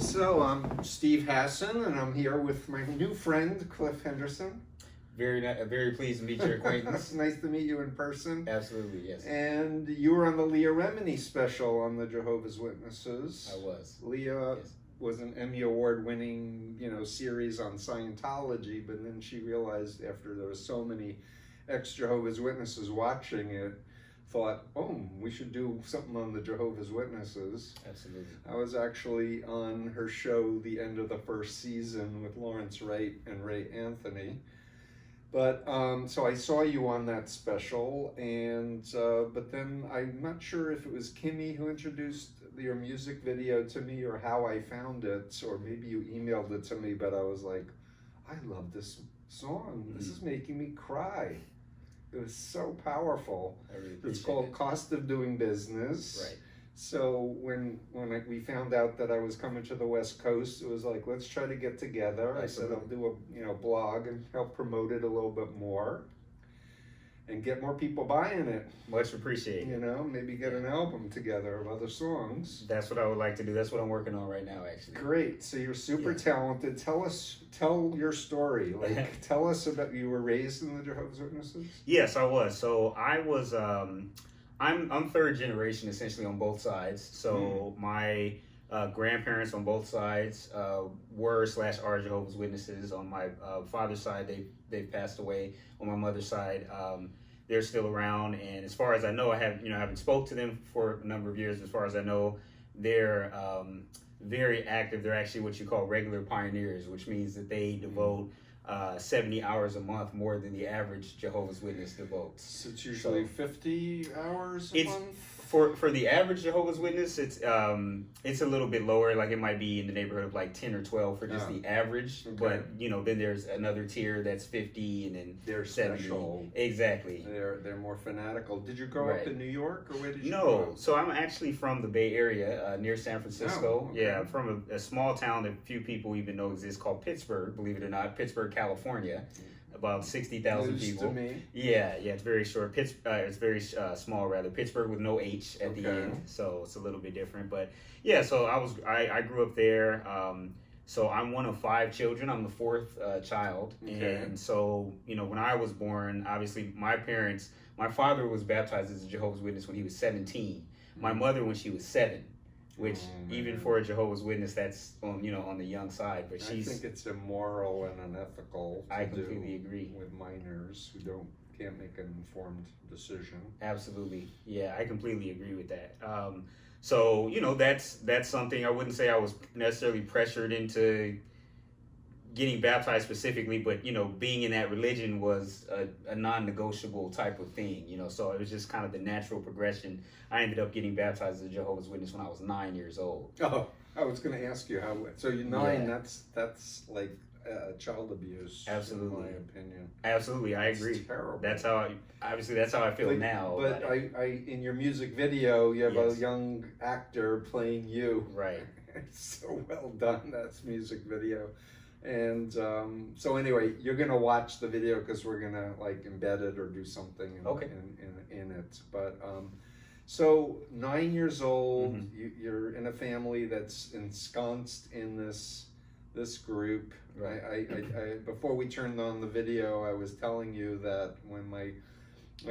So I'm Steve Hassan, and I'm here with my new friend, Cliff Henderson. Very pleased to meet your acquaintance. Nice to meet you in person. Absolutely, yes. And you were on the Leah Remini special on the Jehovah's Witnesses. I was. Leah Yes. was an Emmy Award-winning, series on Scientology, but then she realized after there was so many ex-Jehovah's Witnesses watching it, thought, oh, we should do something on the Jehovah's Witnesses. Absolutely. I was actually on her show the end of the first season with Lawrence Wright and Ray Anthony. But so I saw you on that special, and but then I'm not sure if it was Kimmy who introduced your music video to me or how I found it, or maybe you emailed it to me, but I was like, I love this song. This is making me cry. It was so powerful. I really It's appreciate called it. Cost of Doing Business. Right. So when we found out that I was coming to the West Coast, it was like, let's try to get together. I said I'll do a blog and help promote it a little bit more and get more people buying it. Much appreciated. Maybe get an album together of other songs. That's what I would like to do. That's what I'm working on right now, actually. Great. So you're super talented. Tell your story. Like, tell us about, you were raised in the Jehovah's Witnesses? Yes, I was. So I was. I'm third generation essentially on both sides. So my grandparents on both sides were/are Jehovah's Witnesses. On my father's side, they've passed away. On my mother's side, they're still around. And as far as I know, I haven't spoke to them for a number of years. As far as I know, they're very active. They're actually what you call regular pioneers, which means that they devote 70 hours a month, more than the average Jehovah's Witness devotes. So it's usually 50 hours a month? For the average Jehovah's Witness, it's a little bit lower. Like it might be in the neighborhood of like 10 or 12 for just the average. Okay. But then there's another tier that's 50, and then they're 70. Special. Exactly. They're more fanatical. Did you grow up in New York, or where did you grow No, up? so I'm actually from the Bay Area, near San Francisco. Oh, okay. Yeah, I'm from a small town that few people even know exists called Pittsburgh. Believe it or not, Pittsburgh, California. About 60,000 people. To me. Yeah, it's very short. It's very small, rather. Pittsburgh with no H at the end, so it's a little bit different. But yeah, so I grew up there. So I'm one of 5 children. I'm the 4th child, and so when I was born, obviously my father was baptized as a Jehovah's Witness when he was 17. My mother when she was 7. Which even for a Jehovah's Witness, that's on the young side. But I think it's immoral and unethical. I completely agree with minors who can't make an informed decision. Absolutely, yeah, I completely agree with that. So that's something I wouldn't say I was necessarily pressured into getting baptized specifically, but being in that religion was a non-negotiable type of thing. So it was just kind of the natural progression. I ended up getting baptized as a Jehovah's Witness when I was 9 years old. Oh, I was going to ask you how. So you're 9. Yeah. That's like child abuse. Absolutely, in my opinion. Absolutely, I agree. It's terrible. That's how I feel now. But I in your music video, you have a young actor playing you. Right. It's so well done. That's music video. And so anyway, you're gonna watch the video because we're gonna like embed it or do something in it. But so 9 years old, you're in a family that's ensconced in this group. Right. I before we turned on the video, I was telling you that when my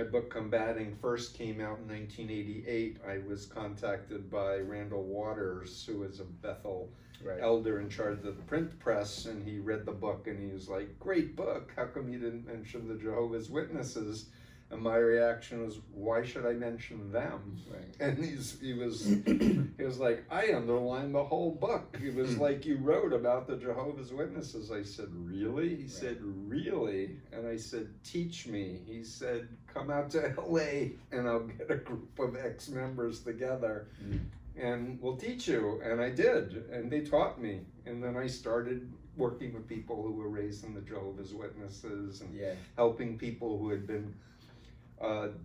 book Combating first came out in 1988, I was contacted by Randall Waters, who was a Bethel elder in charge of the print press, and he read the book and he was like, great book, how come you didn't mention the Jehovah's Witnesses? And my reaction was, why should I mention them? Right. And he was like, I underlined the whole book. It was like you wrote about the Jehovah's Witnesses. I said, really? He said, really? And I said, teach me. He said, come out to LA and I'll get a group of ex-members together and we'll teach you. And I did, and they taught me. And then I started working with people who were raised in the Jehovah's Witnesses and helping people who had been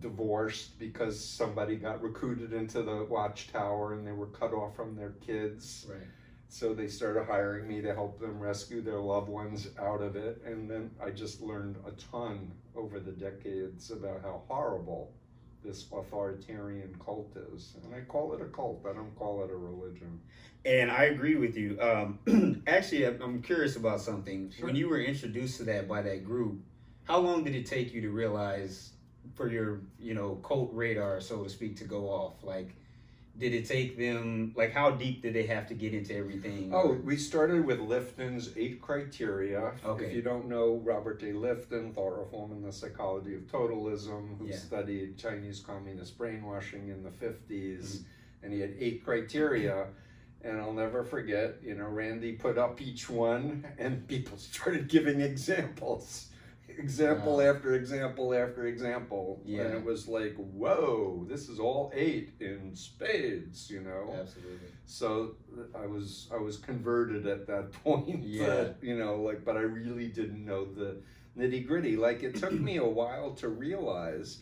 divorced because somebody got recruited into the watchtower and they were cut off from their kids. Right. So they started hiring me to help them rescue their loved ones out of it. And then I just learned a ton over the decades about how horrible this authoritarian cult is. And I call it a cult. I don't call it a religion. And I agree with you. Actually, I'm curious about something. Sure. When you were introduced to that by that group, how long did it take you to realize, for your, cult radar, so to speak, to go off? Like, did it take them, like, how deep did they have to get into everything? Oh, we started with Lifton's 8 criteria. Okay. If you don't know, Robert J. Lifton, thought reform and the psychology of totalism, who studied Chinese communist brainwashing in the 50s, and he had 8 criteria. And I'll never forget, Randy put up each one, and people started giving examples. Example after example after example. Yeah. And it was like, whoa, this is all 8 in spades, Absolutely. So I was converted at that point. Yeah. But, but I really didn't know the nitty gritty. Like, it took me a while to realize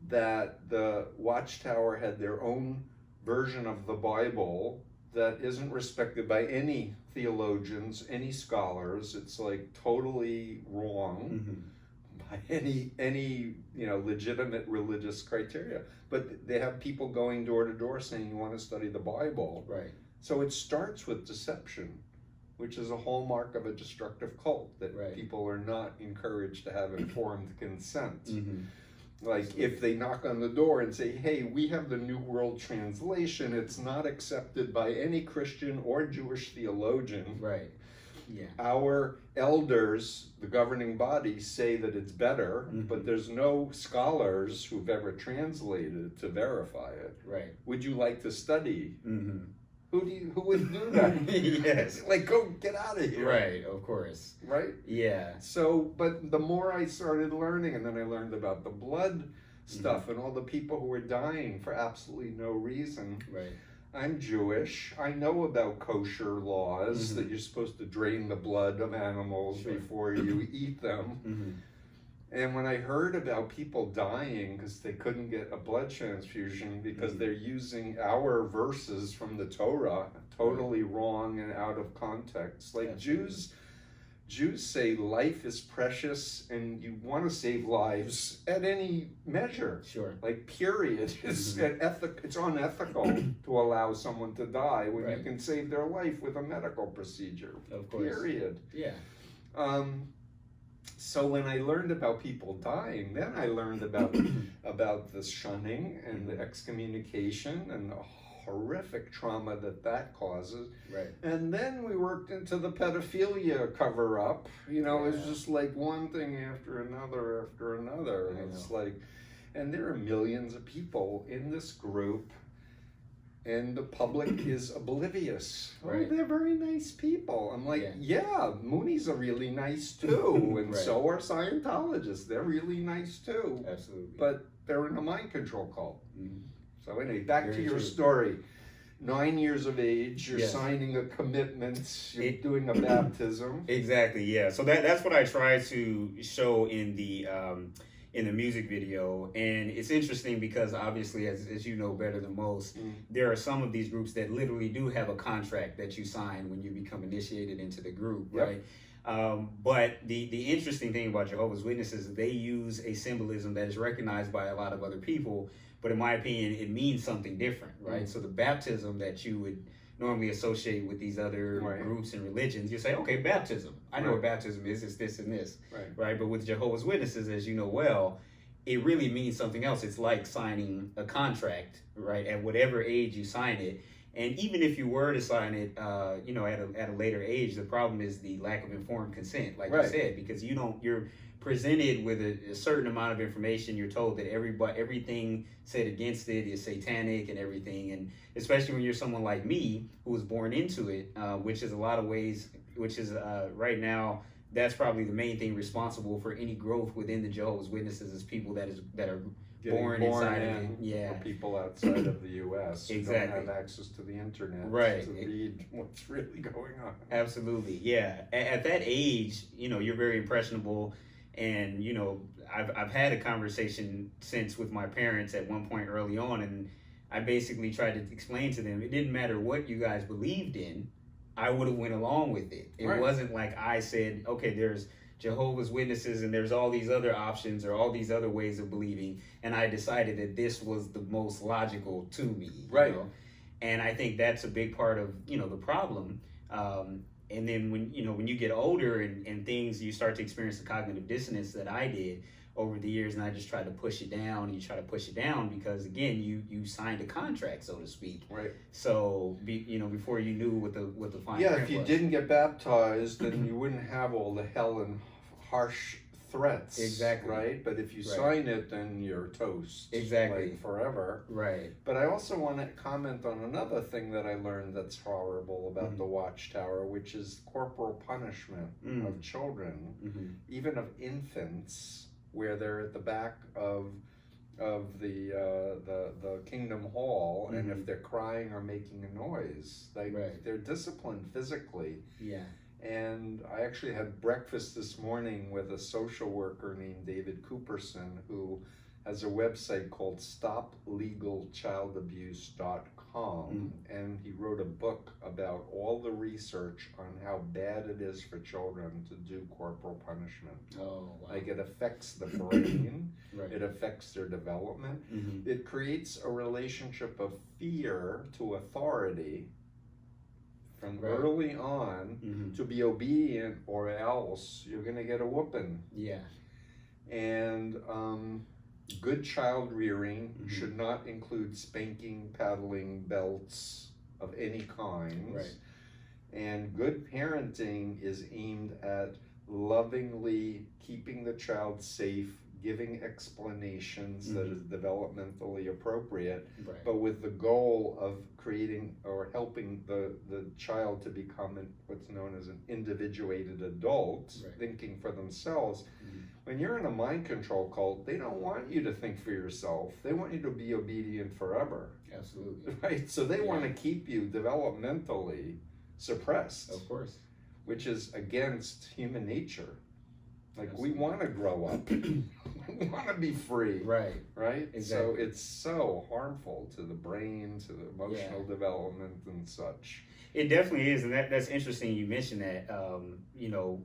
that the Watchtower had their own version of the Bible that isn't respected by any theologians, any scholars. It's like totally wrong by any legitimate religious criteria. But they have people going door to door saying, you want to study the Bible. Right. So it starts with deception, which is a hallmark of a destructive cult, that people are not encouraged to have informed consent. Like, if they knock on the door and say, hey, we have the New World Translation, it's not accepted by any Christian or Jewish theologian. Right. Yeah. Our elders, the governing body, say that it's better, but there's no scholars who've ever translated to verify it. Right. Would you like to study? Who would do that? Yes. Like, go get out of here. Right, of course. Right? Yeah. So, but the more I started learning, and then I learned about the blood stuff and all the people who were dying for absolutely no reason. Right. I'm Jewish. I know about kosher laws that you're supposed to drain the blood of animals before you eat them. And when I heard about people dying because they couldn't get a blood transfusion because they're using our verses from the Torah totally wrong and out of context. Like, Jews say life is precious and you want to save lives at any measure. Sure. Like, period. It's it's unethical to allow someone to die when you can save their life with a medical procedure. Of course. Period. Yeah. So when I learned about people dying, then I learned about the shunning and the excommunication and the horrific trauma that causes. Right. And then we worked into the pedophilia cover-up. It's just like one thing after another after another. And it's like, and there are millions of people in this group, and the public is oblivious. Right. Oh, they're very nice people. I'm like, yeah, Moonies are really nice too, and so are Scientologists. They're really nice too. Absolutely. But they're in a mind control cult. So anyway, back to your story. 9 years of age, you're signing a commitment, you're doing a baptism. Exactly, yeah. So that's what I try to show in the music video. And it's interesting because obviously, as you know better than most, there are some of these groups that literally do have a contract that you sign when you become initiated into the group, right? But the interesting thing about Jehovah's Witnesses is they use a symbolism that is recognized by a lot of other people, but in my opinion, it means something different, right? So the baptism that you would normally associate with these other groups and religions, you say, okay, baptism. I know what baptism is, it's this and this, right? But with Jehovah's Witnesses, as you know well, it really means something else. It's like signing a contract, right? At whatever age you sign it. And even if you were to sign it, at a later age, the problem is the lack of informed consent, like you said, because you're presented with a certain amount of information. You're told that everything said against it is satanic and everything. And especially when you're someone like me who was born into it, which is a lot of ways, right now, that's probably the main thing responsible for any growth within the Jehovah's Witnesses is people that are born inside of it. Yeah. For people outside of the U.S. who don't have access to the internet to read what's really going on. Absolutely, yeah. At that age, you're very impressionable. And, I've had a conversation since with my parents at one point early on, and I basically tried to explain to them, it didn't matter what you guys believed in, I would have went along with it. It wasn't like I said, okay, there's Jehovah's Witnesses, and there's all these other options or all these other ways of believing, and I decided that this was the most logical to me. Right. You know? And I think that's a big part of, you know, the problem. And then when you get older and things, you start to experience the cognitive dissonance that I did over the years, and I just tried to push it down, and you try to push it down because, again, you signed a contract, so to speak. Right. So, before you knew what the fine Yeah, print if you was. didn't get baptized, then you wouldn't have all the hell and harsh threats. Exactly. Right? But if you Right. sign it, then you're toast. Exactly. Like forever. Right. But I also want to comment on another thing that I learned that's horrible about the Watchtower, which is corporal punishment of children, even of infants, where they're at the back of the Kingdom Hall, and if they're crying or making a noise, they're disciplined physically. Yeah. And I actually had breakfast this morning with a social worker named David Cooperson, who has a website called stoplegalchildabuse.com, and he wrote a book about all the research on how bad it is for children to do corporal punishment. Oh, wow. Like, it affects the brain, Right. it affects their development, it creates a relationship of fear to authority from early on, to be obedient or else you're going to get a whooping. Yeah. And good child rearing should not include spanking, paddling, belts of any kind. Right. And good parenting is aimed at lovingly keeping the child safe, giving explanations that is developmentally appropriate, but with the goal of creating or helping the child to become what's known as an individuated adult, thinking for themselves. When you're in a mind control cult, they don't want you to think for yourself. They want you to be obedient forever. Absolutely. Right? So they want to keep you developmentally suppressed. Of course. Which is against human nature. Like, Absolutely. we want to grow up. We want to be free. Right. Right? Exactly. So it's so harmful to the brain, to the emotional development and such. It definitely is, and that's interesting you mentioned that,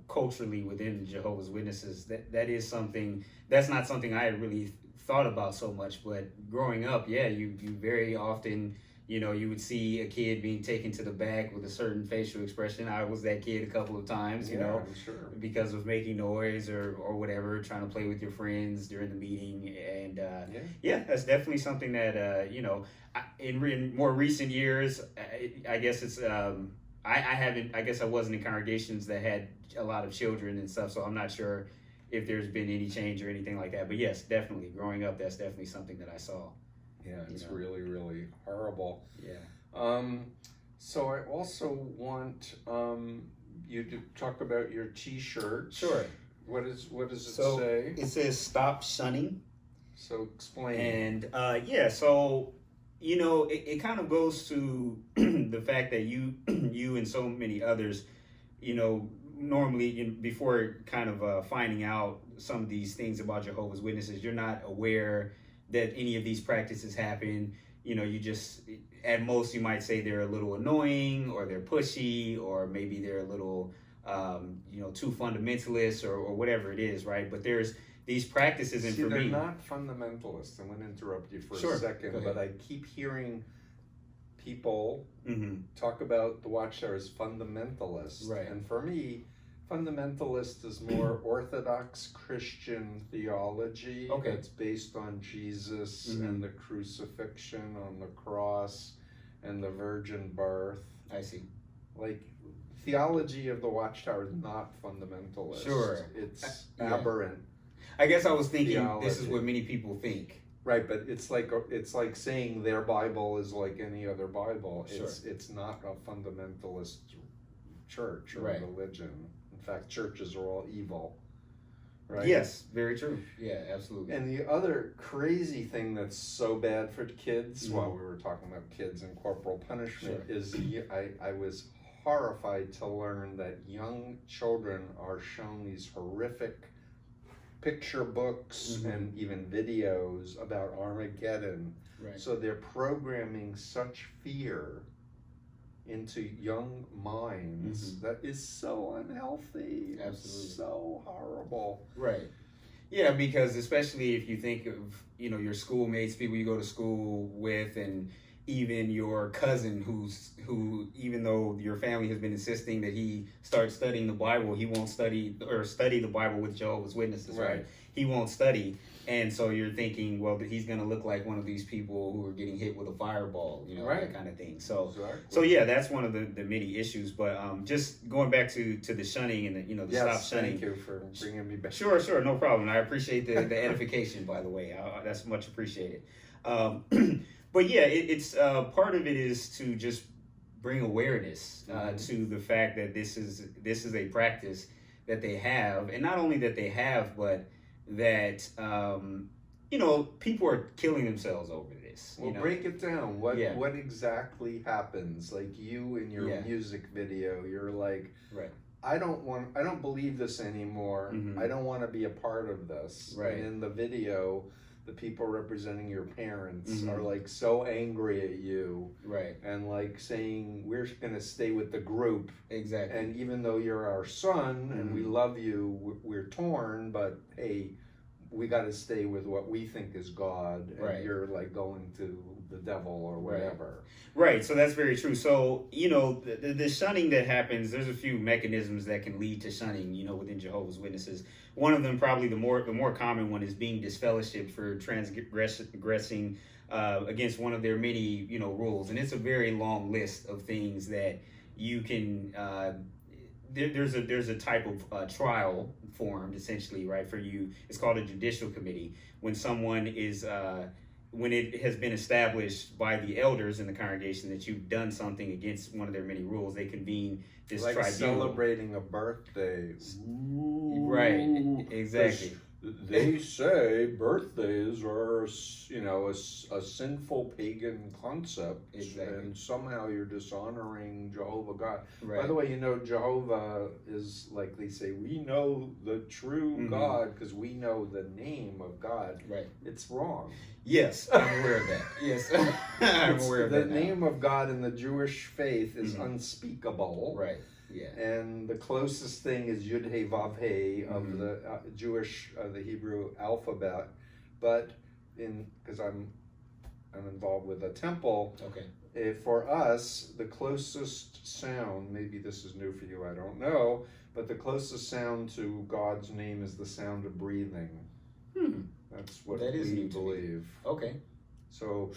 culturally within Jehovah's Witnesses, that is something, that's not something I really thought about so much, but growing up, you very often, you would see a kid being taken to the back with a certain facial expression. I was that kid a couple of times, I'm sure. because of making noise or whatever, trying to play with your friends during the meeting. And that's definitely something that, in more recent years, I guess it's, I guess I wasn't in congregations that had a lot of children and stuff, so I'm not sure if there's been any change or anything like that. But yes, definitely, growing up, that's definitely something that I saw. Yeah, it's really, really horrible. Yeah. So I also want you to talk about your T-shirt. Sure. What does it say? It says "Stop Shunning." So explain. And it kind of goes to the fact that you and so many others, normally before kind of finding out some of these things about Jehovah's Witnesses, you're not aware that any of these practices happen. You just, at most, you might say they're a little annoying, or they're pushy, or maybe they're a little, too fundamentalist, or whatever it is, right? But there's these practices, and See, for they're me, not fundamentalists. I'm going to interrupt you for Sure, a second, go ahead. but I keep hearing people talk about the Watchtower as fundamentalist. Right. And for me, fundamentalist is more Orthodox Christian theology. Okay. It's based on Jesus and the crucifixion on the cross and the virgin birth. I see. Like, theology of the Watchtower is not fundamentalist. Sure. It's Yeah. aberrant. I guess I was thinking this is Theology. what many people think. Right, but it's like saying their Bible is like any other Bible. Sure. It's not a fundamentalist church or Right. religion. In fact, churches are all evil. Right? Yes, very true. Yeah, absolutely. And the other crazy thing that's so bad for kids, while we were talking about kids and corporal punishment, is I was horrified to learn that young children are shown these horrific picture books and even videos about Armageddon. Right. So they're programming such fear into young minds that is so unhealthy. Absolutely. So horrible. Right. Yeah, because especially if you think of, your schoolmates, people you go to school with, and even your cousin who even though your family has been insisting that he start studying the Bible, he won't study the Bible with Jehovah's Witnesses, right? He won't study. And so you're thinking, well, he's going to look like one of these people who are getting hit with a fireball, that kind of thing. So, so yeah, that's one of the many issues. But just going back to the shunning and the stop shunning. Thank you for bringing me back. Sure, no problem. I appreciate the edification, by the way. That's much appreciated. But yeah, it's part of it is to just bring awareness to the fact that this is a practice that they have, and not only that they have, but that people are killing themselves over this. Well, break it down. What exactly happens? Like you in your music video, you're like, I don't believe this anymore. I don't want to be a part of this. Right. And in the video, the people representing your parents are like so angry at you, and like saying we're going to stay with the group, exactly. And even though you're our son and we love you, we're torn. But hey, we got to stay with what we think is God, and you're like going to the devil or whatever. Right. So that's very true. So the shunning that happens, there's a few mechanisms that can lead to shunning. Within Jehovah's Witnesses. One of them, probably the more common one, is being disfellowshipped for transgressing against one of their many rules, and it's a very long list of things that you can. There's a type of trial formed essentially, right, for you. It's called a judicial committee. When someone is when it has been established by the elders in the congregation that you've done something against one of their many rules, they convene this like tribunal. Celebrating a birthday. Ooh. Right, exactly. They say birthdays are, a sinful pagan concept, and somehow you're dishonoring Jehovah God. Right. By the way, Jehovah is like they say, we know the true God because we know the name of God. Right. It's wrong. Yes, I'm aware of that. Yes, I'm aware of that. The name of God in the Jewish faith is unspeakable. Right. Yeah. And the closest thing is Yud He Vav He of the the Hebrew alphabet, but because I'm involved with a temple. Okay. For us, the closest sound, maybe this is new for you, I don't know, but the closest sound to God's name is the sound of breathing. That's what we believe. Okay. So,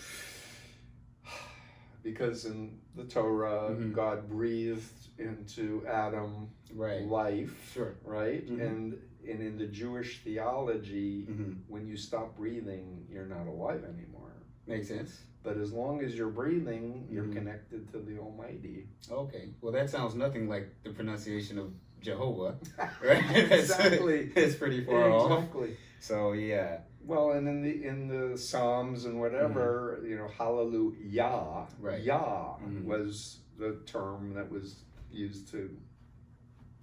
because in the Torah, God breathed into Adam life, right? And in the Jewish theology, when you stop breathing, you're not alive anymore. Makes sense. But as long as you're breathing, you're connected to the Almighty. Okay. Well, that sounds nothing like the pronunciation of Jehovah, right? Exactly. It's pretty far off. Exactly. So yeah. Well, and in the Psalms and whatever, hallelujah, Yah was the term that was used to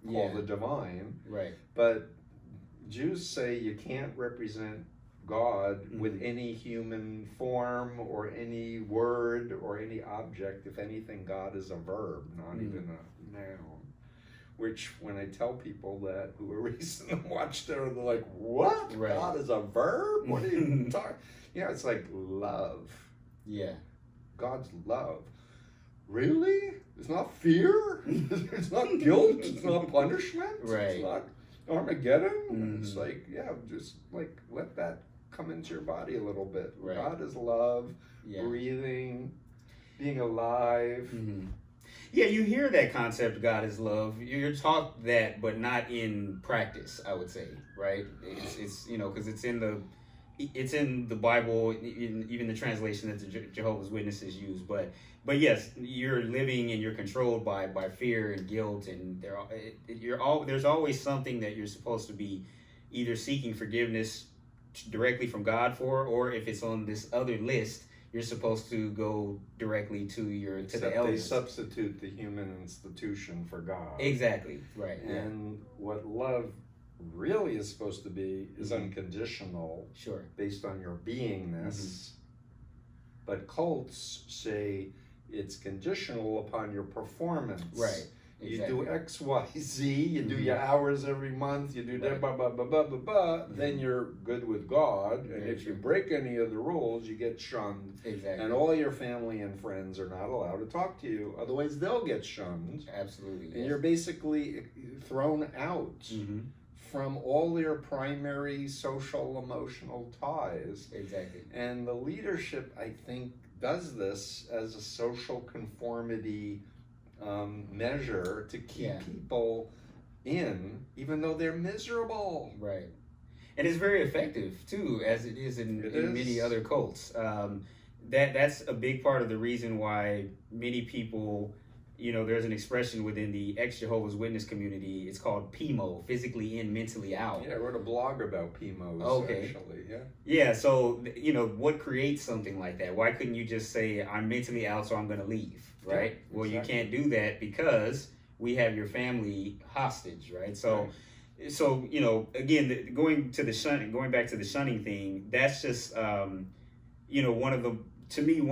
call the divine. Right. But Jews say you can't represent God with any human form or any word or any object. If anything, God is a verb, not even a noun. Which, when I tell people that who are recently watched it, they're like, what? Right. God is a verb? What are you talking? It's like love. Yeah. God's love. Really? It's not fear? It's not guilt? It's not punishment? Right. It's not Armageddon? It's like, just like let that come into your body a little bit. Right. God is love, breathing, being alive. Yeah, you hear that concept, God is love. You're taught that, but not in practice, I would say, right? It's because it's in the Bible, even the translation that the Jehovah's Witnesses use. But yes, you're living and you're controlled by fear and guilt, and there's always something that you're supposed to be either seeking forgiveness directly from God for, or if it's on this other list, you're supposed to go directly to the elders. They substitute the human institution for God. Exactly. Right. And what love really is supposed to be is unconditional. Sure. Based on your beingness. But cults say it's conditional upon your performance. Right. Exactly. You do X, Y, Z, you do your hours every month, you do that, then you're good with God. And if you break any of the rules, you get shunned. Exactly. And all your family and friends are not allowed to talk to you. Otherwise, they'll get shunned. Absolutely. And you're basically thrown out from all your primary social, emotional ties. Exactly. And the leadership, I think, does this as a social conformity measure to keep people in, even though they're miserable. Right. And it's very effective too, as it is in many other cults. That's a big part of the reason why many people, there's an expression within the ex-Jehovah's Witness community. It's called PMO, physically in, mentally out. Yeah, I wrote a blog about PMOs, actually. Yeah, so, what creates something like that? Why couldn't you just say, I'm mentally out, so I'm going to leave, right? Yeah, well, you can't do that because we have your family hostage, right? So, again, going back to the shunning thing, that's just, one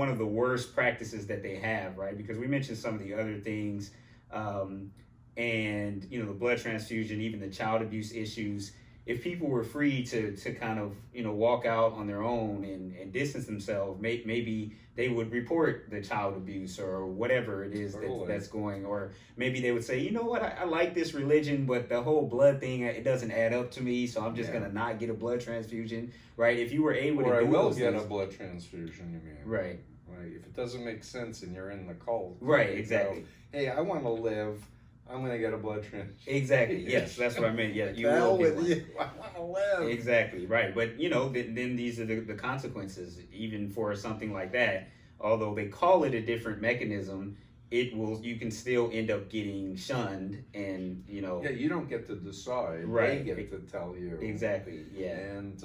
of the worst practices that they have, right? Because we mentioned some of the other things, and the blood transfusion, even the child abuse issues. If people were free to kind of walk out on their own and distance themselves, maybe they would report the child abuse or whatever it is that's going, or maybe they would say, you know what, I like this religion, but the whole blood thing, it doesn't add up to me, so I'm just gonna not get a blood transfusion, right? If you were able to do I will those get things, a blood transfusion, you mean? Right. Right. If it doesn't make sense and you're in the cult, right? Exactly. Go, hey, I want to live. I'm going to get a blood transfusion. Exactly. Yes, that's what I meant. Yeah, you will get one. I want to live. Exactly. Right. But then these are the consequences, even for something like that. Although they call it a different mechanism, you can still end up getting shunned, and Yeah, you don't get to decide. Right. They get to tell you. Exactly. Yeah. And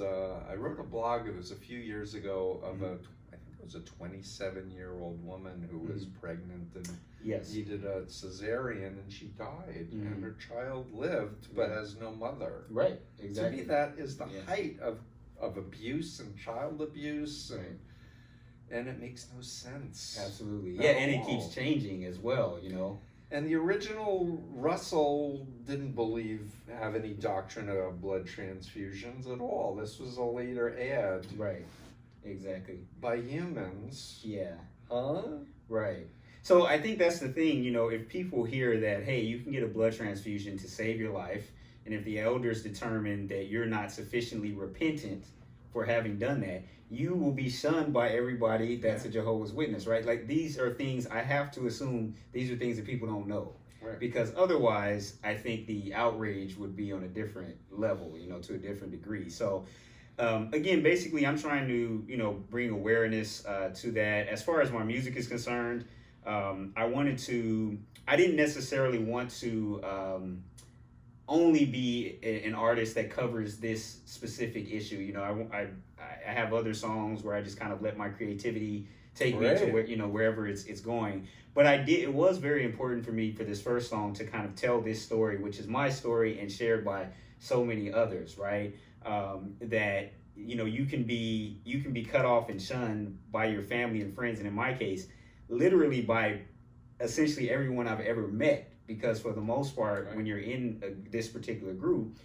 I wrote a blog. It was a few years ago of it was a 27-year-old woman who was pregnant and needed a cesarean, and she died, and her child lived but has no mother. Right, exactly. To me, that is the height of abuse and child abuse, and it makes no sense. Absolutely. Yeah, and it keeps changing as well, And the original Russell didn't have any doctrine of blood transfusions at all. This was a later ad. Right. Exactly. By humans. Yeah. Huh? Right. So I think that's the thing, if people hear that, hey, you can get a blood transfusion to save your life, and if the elders determine that you're not sufficiently repentant for having done that, you will be shunned by everybody that's a Jehovah's Witness, right? Like, these are things, I have to assume these are things that people don't know. Right. Because otherwise, I think the outrage would be on a different level, to a different degree. So, again, basically, I'm trying to, bring awareness to that. As far as my music is concerned, I didn't necessarily want to only be an artist that covers this specific issue. I have other songs where I just kind of let my creativity take me to where, wherever it's going. But it was very important for me for this first song to kind of tell this story, which is my story and shared by so many others, right? That you can be cut off and shunned by your family and friends, and in my case, literally by essentially everyone I've ever met, because for the most part, when you're in this particular group,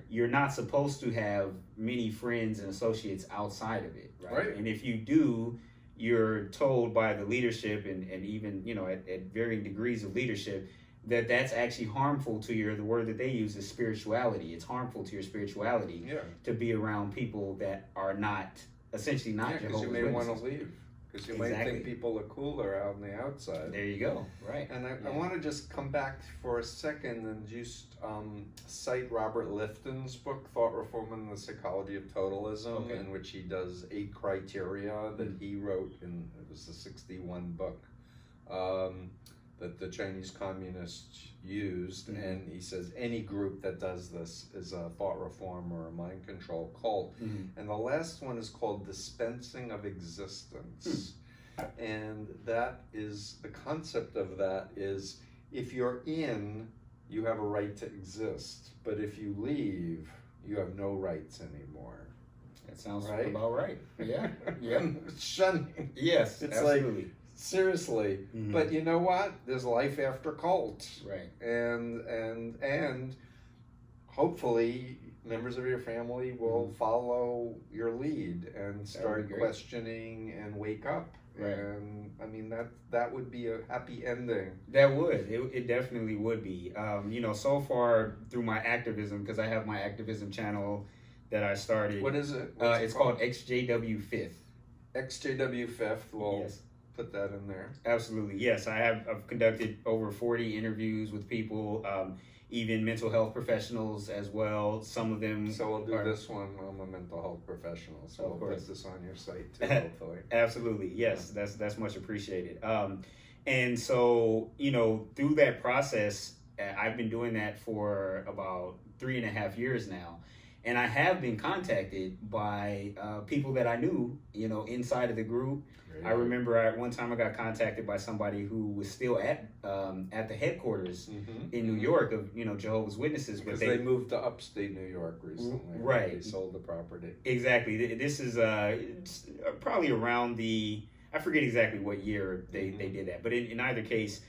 you're not supposed to have many friends and associates outside of it, right? And if you do, you're told by the leadership and even at varying degrees of leadership that's actually harmful to the word that they use is spirituality. It's harmful to your spirituality to be around people that are essentially not Jehovah's Witnesses. Because you may want to leave. Because you might think people are cooler out on the outside. There you go. Right. And I want to just come back for a second and just cite Robert Lifton's book, Thought Reform and the Psychology of Totalism, in which he does 8 criteria that he wrote, and it was the 61 book. That the Chinese communists used, and he says any group that does this is a thought reform or a mind control cult. And the last one is called dispensing of existence. And that is, the concept of that is, if you're in, you have a right to exist, but if you leave, you have no rights anymore. That sounds about right. Yeah. Shunning. Yes, it's absolutely. Like, Seriously. Mm-hmm. But you know what? There's life after cult. Right. And hopefully members of your family will follow your lead and start questioning and wake up. Right. And I mean that would be a happy ending. That would. It definitely would be. So far through my activism, because I have my activism channel that I started. What is it? It's called ExJW Fifth. ExJW Fifth. We'll put that in there. Absolutely. Yes. I've conducted over 40 interviews with people, even mental health professionals as well. Some of them. So we'll do this one. I'm a mental health professional, so we'll put this on your site too, hopefully. Absolutely. Yes. Yeah. That's much appreciated. And so, through that process, I've been doing that for about 3.5 years now. And I have been contacted by people that I knew, inside of the group. I remember at one time I got contacted by somebody who was still at the headquarters in New York of Jehovah's Witnesses, because they moved to upstate New York recently. Right, they sold the property. Exactly. This is probably around I forget exactly what year they did that, but in either case,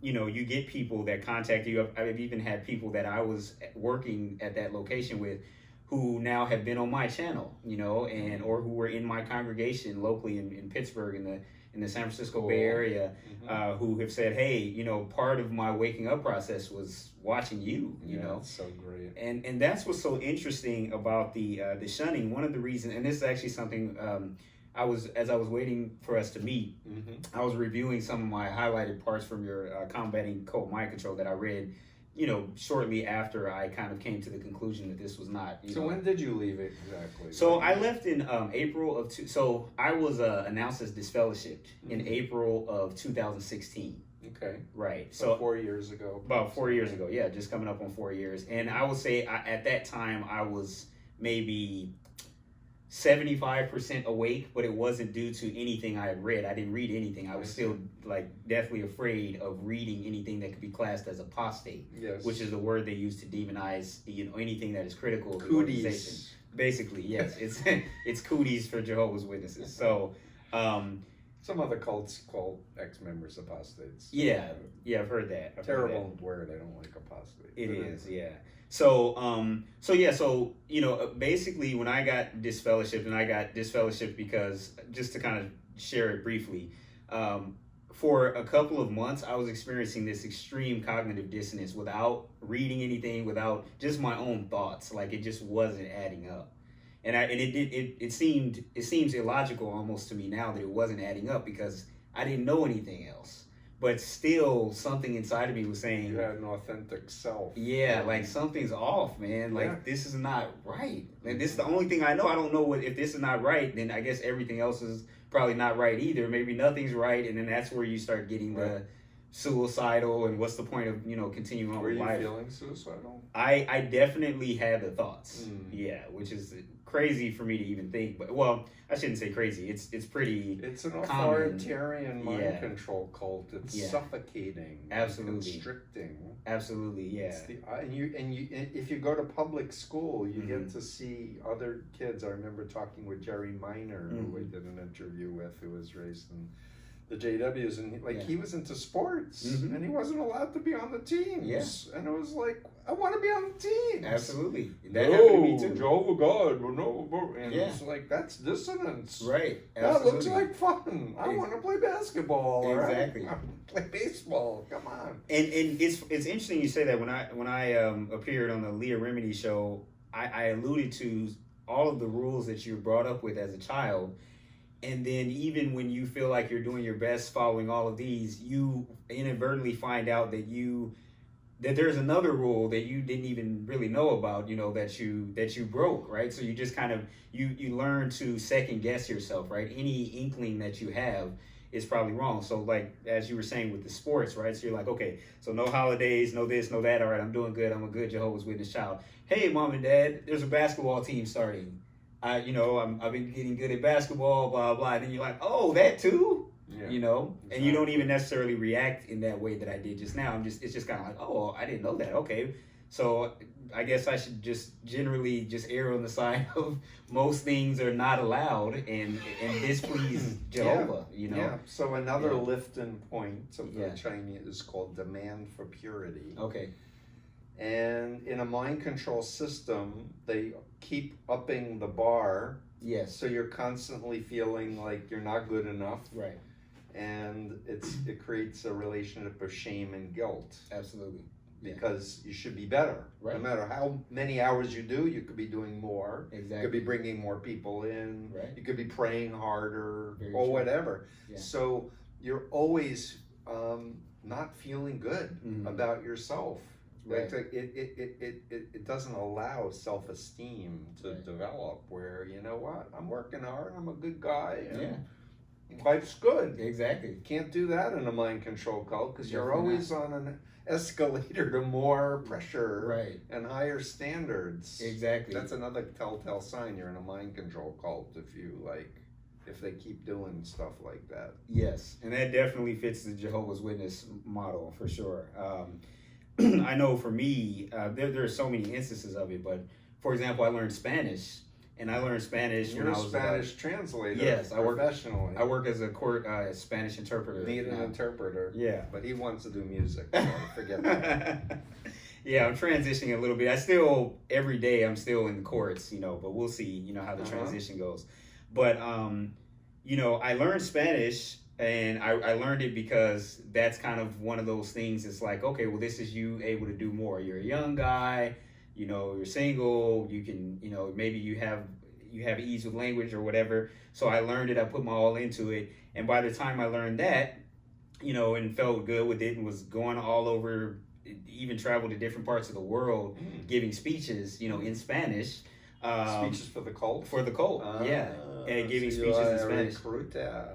you get people that contact you. I've even had people that I was working at that location with, who now have been on my channel, and or who were in my congregation locally in Pittsburgh in the San Francisco Bay Area, who have said, hey, part of my waking up process was watching you, That's so great. And that's what's so interesting about the shunning. One of the reasons, and this is actually something as I was waiting for us to meet, I was reviewing some of my highlighted parts from your Combating Cult Mind Control that I read, shortly after I kind of came to the conclusion that this was not. So when did you leave it exactly? So I left in April of so I was announced as disfellowshipped in April of 2016. Okay. Right. So 4 years ago. About 4 years ago, yeah, just coming up on 4 years. And I would say at that time I was maybe 75% awake, but it wasn't due to anything I had read. I didn't read anything. I was still deathly afraid of reading anything that could be classed as apostate, which is the word they use to demonize anything that is critical of the organization. Basically, yes, it's cooties for Jehovah's Witnesses. So some other cults call ex-members apostates. Yeah, I've heard that. Terrible word. I don't like apostate. It is, yeah. So basically when I got disfellowshipped, and I got disfellowshipped because, just to kind of share it briefly, for a couple of months I was experiencing this extreme cognitive dissonance without reading anything, without just my own thoughts. Like, it just wasn't adding up. And it seems illogical almost to me now that it wasn't adding up, because I didn't know anything else. But still, something inside of me was saying, you had an authentic self. Yeah, like something's off, man. Like this is not right. And this is the only thing I know. I don't know if this is not right, then I guess everything else is probably not right either. Maybe nothing's right, and then that's where you start getting the suicidal, and what's the point of continuing on with life? Were you feeling suicidal? I definitely had the thoughts. Yeah, which is crazy for me to even think. But I shouldn't say crazy. It's pretty. It's an authoritarian mind control cult. It's suffocating, absolutely constricting. Absolutely, yeah. And you if you go to public school, you get to see other kids. I remember talking with Jerry Minor, who we did an interview with, who was raised in the JWs, and he was into sports, and he wasn't allowed to be on the teams. And it was like, I want to be on the teams. Absolutely. That happened to me too. Jehovah God, no. And it's like, that's dissonance. Right. That looks like fun. I want to play basketball. Exactly. I want to play baseball. Come on. And it's interesting you say that. When I appeared on the Leah Remedy show, I alluded to all of the rules that you were brought up with as a child. And then even when you feel like you're doing your best following all of these, you inadvertently find out that there's another rule that you didn't even really know about, that you broke, right? So you just kind of, you learn to second guess yourself, right? Any inkling that you have is probably wrong. So like, as you were saying with the sports, right? So you're like, okay, so no holidays, no this, no that. All right, I'm doing good. I'm a good Jehovah's Witness child. Hey, mom and dad, there's a basketball team starting. I've been getting good at basketball, blah, blah. And then you're like, oh, that too? And you don't even necessarily react in that way that I did just now. It's just kind of like, oh, I didn't know that. Okay. So I guess I should just generally just err on the side of most things are not allowed and displease Jehovah, you know. Yeah. So another Lifton point of the Chinese is called demand for purity. Okay. And in a mind control system, they keep upping the bar. Yes. So you're constantly feeling like you're not good enough. Right. And it creates a relationship of shame and guilt. Absolutely. Because you should be better. Right. No matter how many hours you do, you could be doing more. Exactly. You could be bringing more people in. Right. You could be praying harder. Very or true. whatever. Yeah. So you're always not feeling good about yourself. Right. Like it doesn't allow self-esteem to develop where, you know what, I'm working hard, I'm a good guy, and life's good. Exactly. Can't do that in a mind control cult because you're always on an escalator to more pressure and higher standards. Exactly. That's another telltale sign you're in a mind control cult if they keep doing stuff like that. Yes, and that definitely fits the Jehovah's Witness model for sure. I know for me, there are so many instances of it, but for example, I learned Spanish, and I learned Spanish when I was Spanish translator. Yes, I work professionally. I work as a court Spanish interpreter. Need an interpreter. Yeah, but he wants to do music. So forget that. Yeah, I'm transitioning a little bit. I still every day I'm still in the courts, you know, but we'll see, you know, how the transition goes. But you know, I learned Spanish. And I learned it because that's kind of one of those things. It's like, okay, well, this is you able to do more. You're a young guy, you know, you're single, you can, you know, maybe you have ease with language or whatever. So I learned it, I put my all into it. And by the time I learned that, you know, and felt good with it and was going all over, even traveled to different parts of the world, giving speeches, you know, in Spanish. Speeches for the cult? For the cult, yeah. And giving speeches in Spanish.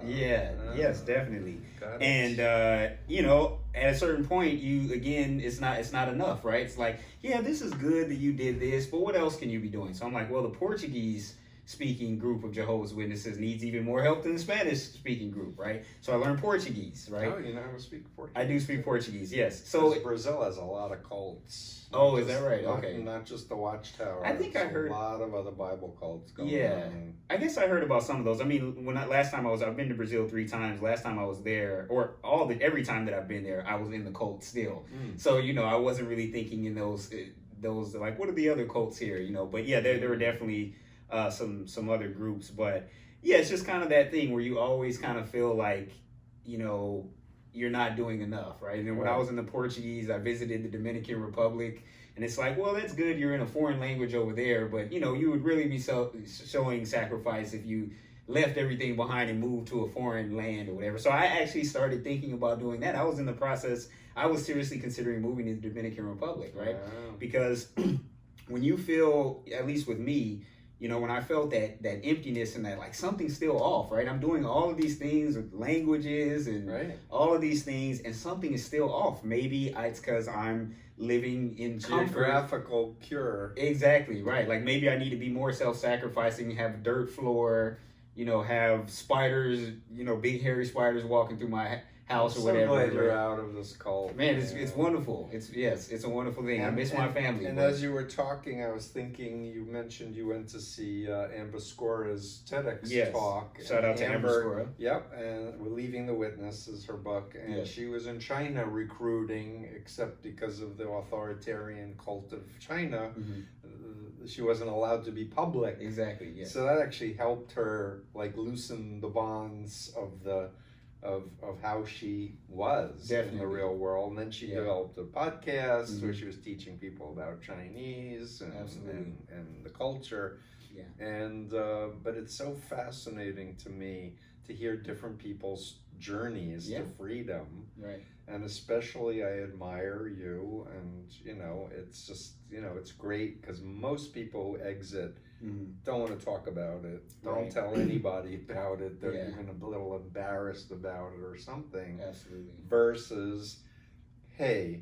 Yes, definitely. And you know, at a certain point, it's not enough, right? It's like, yeah, this is good that you did this, but what else can you be doing? So I'm like, well, the Portuguese speaking group of Jehovah's Witnesses needs even more help than the Spanish speaking group, right? So I learned Portuguese, right? Oh, you know how to speak Portuguese? I do speak Portuguese, yes. So Brazil has a lot of cults. Oh, is that right? Okay. Not just the Watchtower. I think I heard a lot of other Bible cults going on. I guess I heard about some of those. I mean, I've been to Brazil 3 times. Last time I was there, or every time that I've been there, I was in the cult still. So, you know, I wasn't really thinking in those like, what are the other cults here, you know? But yeah, there were definitely some other groups, but yeah, it's just kind of that thing where you always kind of feel like, you know, you're not doing enough, right? And then when I was in the Portuguese, I visited the Dominican Republic, and it's like, well, that's good, you're in a foreign language over there, but you know, you would really be showing sacrifice if you left everything behind and moved to a foreign land or whatever. So I actually started thinking about doing that. I was in the process, I was seriously considering moving to the Dominican Republic, right? Because when you feel, at least with me, you know, when I felt that emptiness and that like something's still off, right? I'm doing all of these things with languages and all of these things, and something is still off. Maybe it's because I'm living in comfort. Geographical cure. Exactly, right. Like maybe I need to be more self-sacrificing, have dirt floor, you know, have spiders, you know, big hairy spiders walking through my house or whatever. I'm so glad you're out of this cult. Man, it's wonderful. It's a wonderful thing. I miss my family. And as you were talking, I was thinking, you mentioned you went to see Amber Scora's TEDx talk. Shout out to Amber Scora. Yep, and We're Leaving the Witness is her book. And she was in China recruiting, except because of the authoritarian cult of China, she wasn't allowed to be public. Exactly, yes. So that actually helped her like loosen the bonds of how she was in the real world. And then she developed a podcast where she was teaching people about Chinese and the culture. And but it's so fascinating to me to hear different people's journeys to freedom. And especially I admire you, and you know, it's just, you know, it's great because most people who exit don't want to talk about it, don't tell anybody about it, they're even a little embarrassed about it or something. Versus, hey,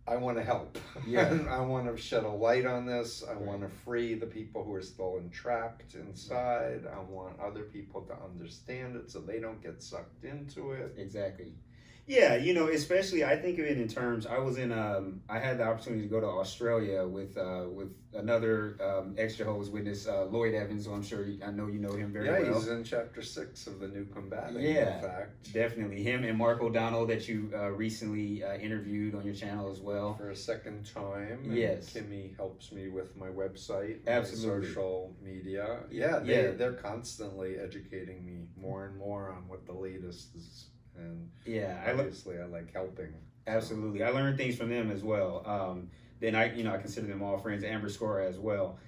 I want to help. I want to shed a light on this. I want to free the people who are still entrapped inside. I want other people to understand it so they don't get sucked into it. Exactly. Yeah, you know, especially I think of it in terms. I was in I had the opportunity to go to Australia with another ex-Jehovah's Witness, Lloyd Evans. Who I know you know him very well. Yeah, he's in chapter 6 of the New Combating. Yeah, in fact, definitely him and Mark O'Donnell that you recently interviewed on your channel as well for a second time. Yes, Kimmy helps me with my website, absolutely, my social media. Yeah, they're constantly educating me more and more on what the latest is. And yeah, obviously I like helping. Absolutely, I learned things from them as well. Then I consider them all friends. Amber Scora as well.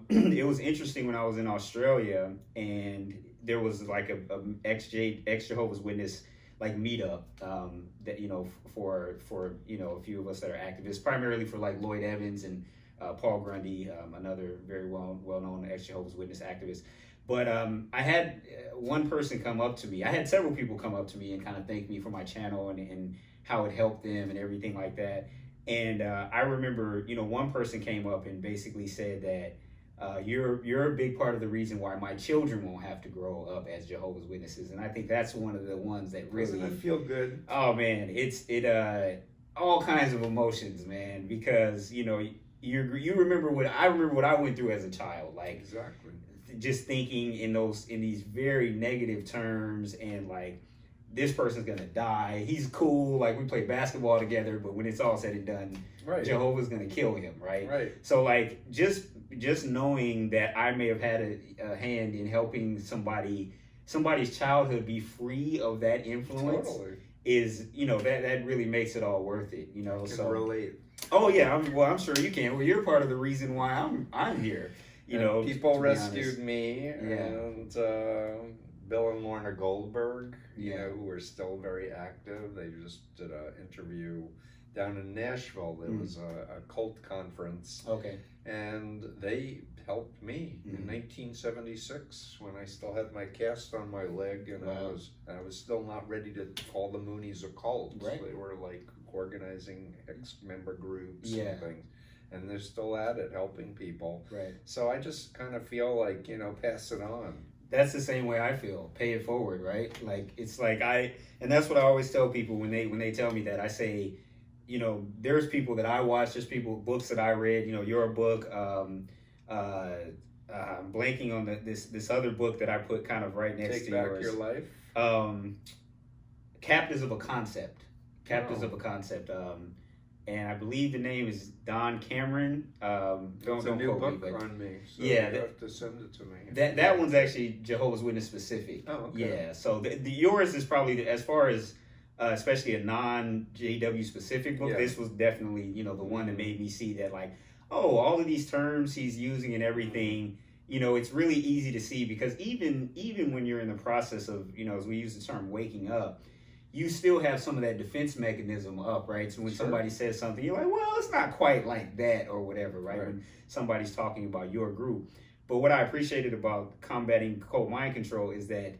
It was interesting when I was in Australia, and there was like a ex Jehovah's Witness like meetup that for a few of us that are activists, primarily for like Lloyd Evans and Paul Grundy, another very well known ex Jehovah's Witness activist. But I had one person come up to me. I had several people come up to me and kind of thank me for my channel and how it helped them and everything like that. And I remember, one person came up and basically said that you're a big part of the reason why my children won't have to grow up as Jehovah's Witnesses. And I think that's one of the ones that really... Doesn't it feel good? Oh, man. It all kinds of emotions, man, because, you remember what I went through as a child. Like, exactly. Just thinking in these very negative terms, and like, this person's gonna die. He's cool. Like, we play basketball together, but when it's all said and done, right, Jehovah's gonna kill him. Right. Right. So like, just knowing that I may have had a hand in helping somebody's childhood be free of that influence, totally, is that really makes it all worth it. I can relate. Oh yeah. I'm sure you can. Well, you're part of the reason why I'm here. People rescued me, and Bill and Lorna Goldberg, who are still very active. They just did an interview down in Nashville. There was a cult conference. Okay. And they helped me in 1976 when I still had my cast on my leg, and I was still not ready to call the Moonies a cult. Right. They were like organizing ex-member groups and things. And they're still at it, helping people. Right. So I just kind of feel like, pass it on. That's the same way I feel. Pay it forward, right? Like, it's like and that's what I always tell people when they tell me that. I say, there's people that I watch, there's books that I read. Your book. I'm blanking on this other book that I put kind of right next to yours. Take Back Your Life. Captives of a Concept. Captives of a Concept. And I believe the name is Don Cameron. Don't new quote book me, but on me. So yeah, you have to send it to me. That one's actually Jehovah's Witness specific. Oh, okay. Yeah, so the yours is probably as far as especially a non-JW specific book. Yeah. This was definitely the one that made me see that, like, oh, all of these terms he's using and everything. It's really easy to see, because even when you're in the process of as we use the term waking up, you still have some of that defense mechanism up, right? So when somebody says something, you're like, well, it's not quite like that or whatever, right? When somebody's talking about your group. But what I appreciated about combating cult mind control is that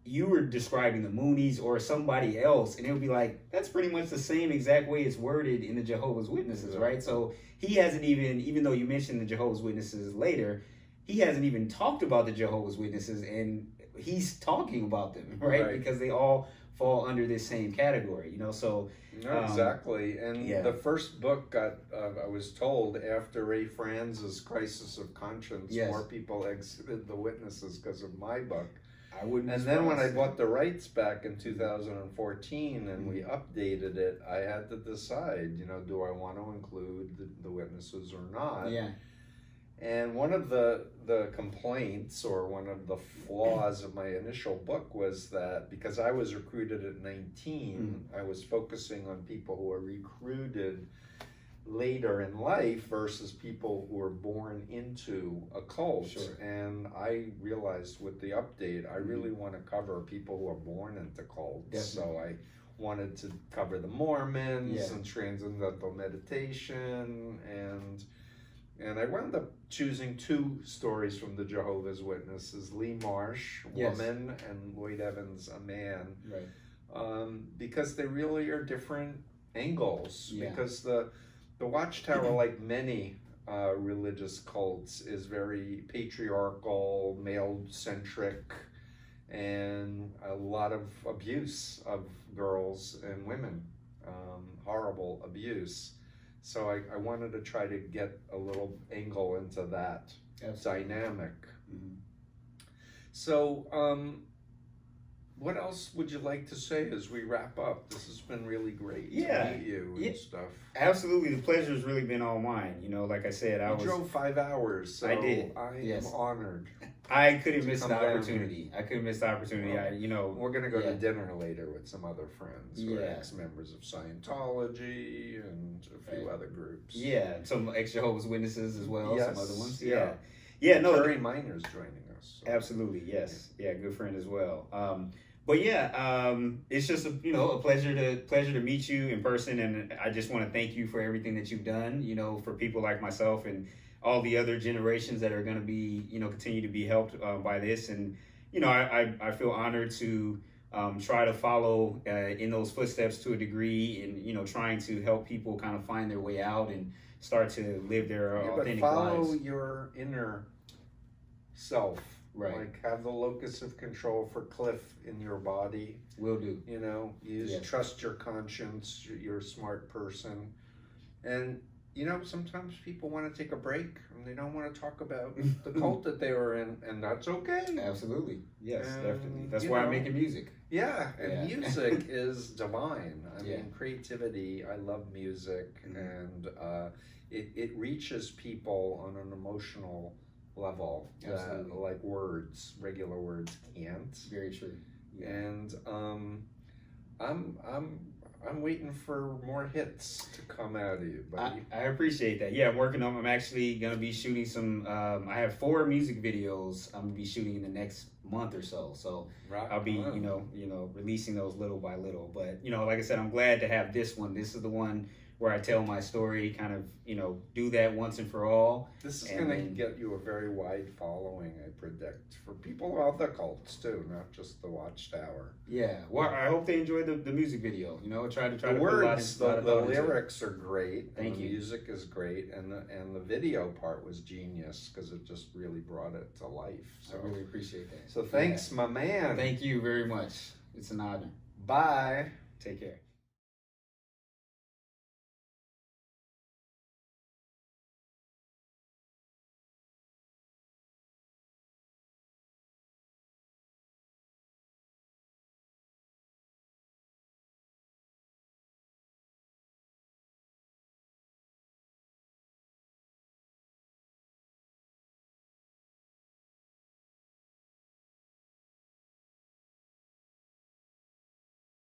you were describing the Moonies or somebody else, and it would be like, that's pretty much the same exact way it's worded in the Jehovah's Witnesses, right? So he hasn't even though you mentioned the Jehovah's Witnesses later, he hasn't even talked about the Jehovah's Witnesses, and he's talking about them, right? Because they all fall under this same category, so... No, exactly. And the first book got, I was told, after Ray Franz's Crisis of Conscience, more people exited the Witnesses because of my book. I wouldn't. And then when I bought the rights back in 2014 and we updated it, I had to decide, do I want to include the Witnesses or not? Yeah. And one of the complaints, or one of the flaws of my initial book, was that because I was recruited at 19, I was focusing on people who were recruited later in life versus people who were born into a cult. Sure. And I realized with the update, I really want to cover people who are born into cults. Definitely. So I wanted to cover the Mormons and transcendental meditation, and I wound up choosing two stories from the Jehovah's Witnesses: Lee Marsh, woman, and Lloyd Evans, a man. Right. Because they really are different angles. Yeah. Because the Watchtower, like many religious cults, is very patriarchal, male-centric, and a lot of abuse of girls and women, horrible abuse. So I wanted to try to get a little angle into that dynamic. Mm-hmm. So, what else would you like to say as we wrap up? This has been really great to meet you and stuff. Absolutely, the pleasure has really been all mine. You know, like I said, I drove 5 hours. So I did. I am honored. I couldn't miss the opportunity. I couldn't miss the opportunity. We're gonna go to dinner later with some other friends. We're ex-members of Scientology and a few other groups. Yeah, some ex-Jehovah's Witnesses as well. Yes. Some other ones. Terry Miner's joining us. So. Absolutely, yes. Yeah, good friend as well. But it's just a pleasure to meet you in person, and I just want to thank you for everything that you've done. You know, for people like myself and all the other generations that are going to be continue to be helped by this, and I feel honored to try to follow in those footsteps to a degree, and trying to help people kind of find their way out and start to live their authentic but follow lives. Your inner self. Right. Like have the locus of control for Cliff in your body. Will do. Trust your conscience. You're a smart person. And, sometimes people want to take a break and they don't want to talk about the cult that they were in, and that's okay. Absolutely. Yes, definitely. That's why I'm making music. Yeah, and music is divine. I mean, creativity, I love music, and it reaches people on an emotional level that like regular words can't. Very true. Yeah. And I'm waiting for more hits to come out of you, buddy. I appreciate that. Yeah, I'm actually gonna be shooting some. I have 4 music videos I'm gonna be shooting in the next month or so. So I'll be releasing those little by little. But like I said, I'm glad to have this one. This is the one where I tell my story, kind of, do that once and for all. This is going to get you a very wide following, I predict, for people of other cults too, not just the Watchtower. Yeah, well, I hope they enjoy the music video. Try to the words, the lyrics are great. Thank you. The music is great, and the video part was genius because it just really brought it to life. So I really appreciate that. So thanks, my man. Thank you very much. It's an honor. Bye. Take care.